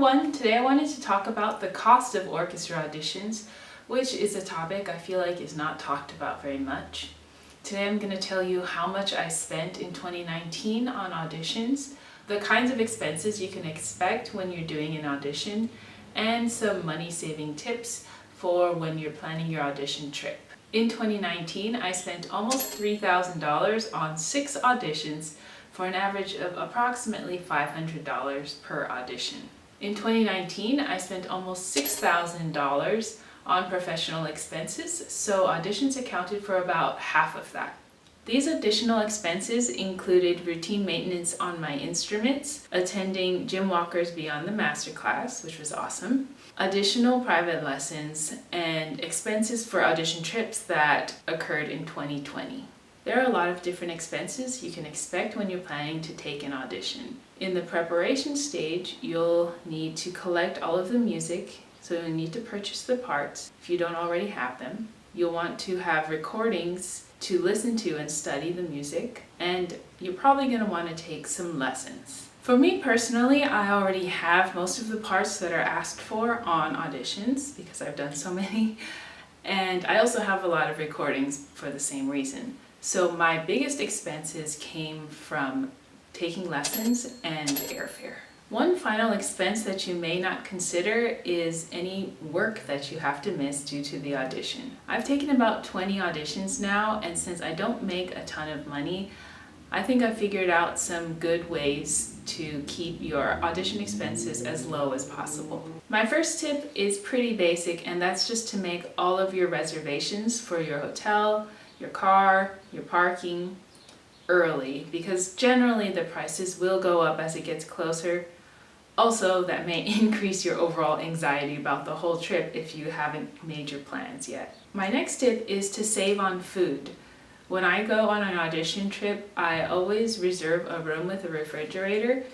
everyone, today I wanted to talk about the cost of orchestra auditions, which is a topic I feel like is not talked about very much. Today I'm going to tell you how much I spent in 2019 on auditions, the kinds of expenses you can expect when you're doing an audition, and some money-saving tips for when you're planning your audition trip. In 2019, I spent almost $3,000 on 6 auditions for an average of approximately $500 per audition. In 2019, I spent almost $6,000 on professional expenses, so auditions accounted for about half of that. These additional expenses included routine maintenance on my instruments, attending Jim Walker's Beyond the Masterclass, which was awesome, additional private lessons, and expenses for audition trips that occurred in 2020. There are a lot of different expenses you can expect when you're planning to take an audition. In the preparation stage, you'll need to collect all of the music, so you'll need to purchase the parts if you don't already have them. You'll want to have recordings to listen to and study the music, and you're probably going to want to take some lessons. For me personally, I already have most of the parts that are asked for on auditions because I've done so many, and I also have a lot of recordings for the same reason. So my biggest expenses came from taking lessons and airfare. One final expense that you may not consider is any work that you have to miss due to the audition. I've taken about 20 auditions now, and since I don't make a ton of money, I think I figured out some good ways to keep your audition expenses as low as possible. My first tip is pretty basic, and that's just to make all of your reservations for your hotel, your car, your parking early, because generally the prices will go up as it gets closer. Also, that may increase your overall anxiety about the whole trip if you haven't made your plans yet. My next tip is to save on food. When I go on an audition trip, I always reserve a room with a refrigerator.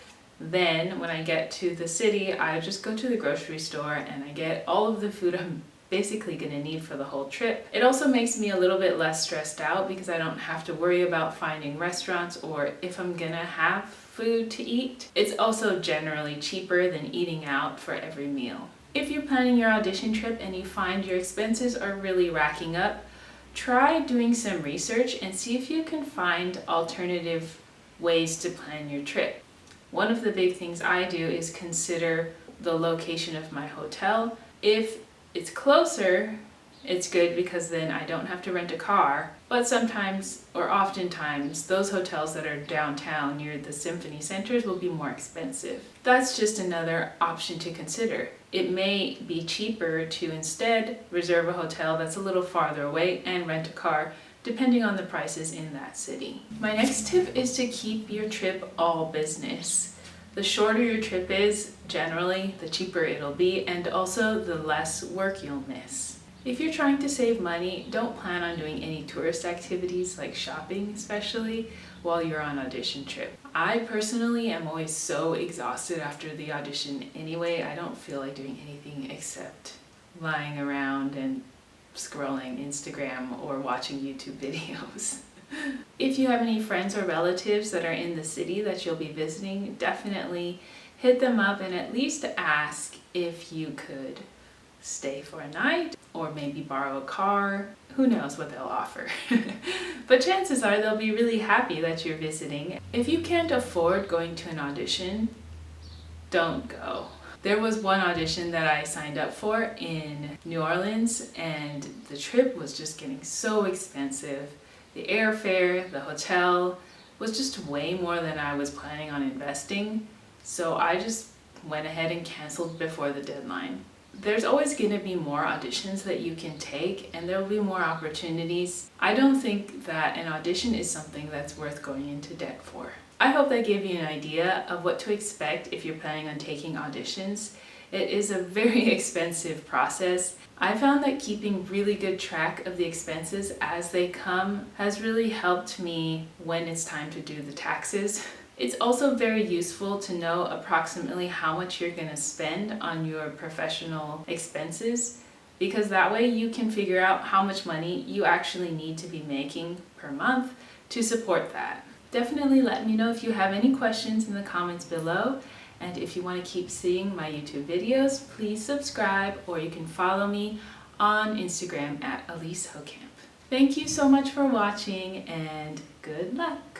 Then when I get to the city, I just go to the grocery store and I get all of the food I'm basically gonna need for the whole trip. It also makes me a little bit less stressed out because I don't have to worry about finding restaurants or if I'm gonna have food to eat. It's also generally cheaper than eating out for every meal. If you're planning your audition trip and you find your expenses are really racking up, try doing some research and see if you can find alternative ways to plan your trip. One of the big things I do is consider the location of my hotel. If it's closer, it's good because then I don't have to rent a car, but sometimes or oftentimes those hotels that are downtown near the symphony centers will be more expensive. That's just another option to consider. It may be cheaper to instead reserve a hotel that's a little farther away and rent a car depending on the prices in that city. My next tip is to keep your trip all business. The shorter your trip is, generally, the cheaper it'll be, and also the less work you'll miss. If you're trying to save money, don't plan on doing any tourist activities like shopping especially while you're on audition trip. I personally am always so exhausted after the audition anyway. I don't feel like doing anything except lying around and scrolling Instagram or watching YouTube videos. If you have any friends or relatives that are in the city that you'll be visiting, definitely hit them up and at least ask if you could stay for a night or maybe borrow a car. Who knows what they'll offer. But chances are they'll be really happy that you're visiting. If you can't afford going to an audition, don't go. There was one audition that I signed up for in New Orleans, and the trip was just getting so expensive. The airfare, the hotel was just way more than I was planning on investing, so I just went ahead and canceled before the deadline. There's always going to be more auditions that you can take, and there will be more opportunities. I don't think that an audition is something that's worth going into debt for. I hope that gave you an idea of what to expect if you're planning on taking auditions. It is a very expensive process. I found that keeping really good track of the expenses as they come has really helped me when it's time to do the taxes. It's also very useful to know approximately how much you're going to spend on your professional expenses, because that way you can figure out how much money you actually need to be making per month to support that. Definitely let me know if you have any questions in the comments below, And if you want to keep seeing my YouTube videos, please subscribe, or you can follow me on Instagram at Elise Hokamp. Thank you so much for watching, and good luck!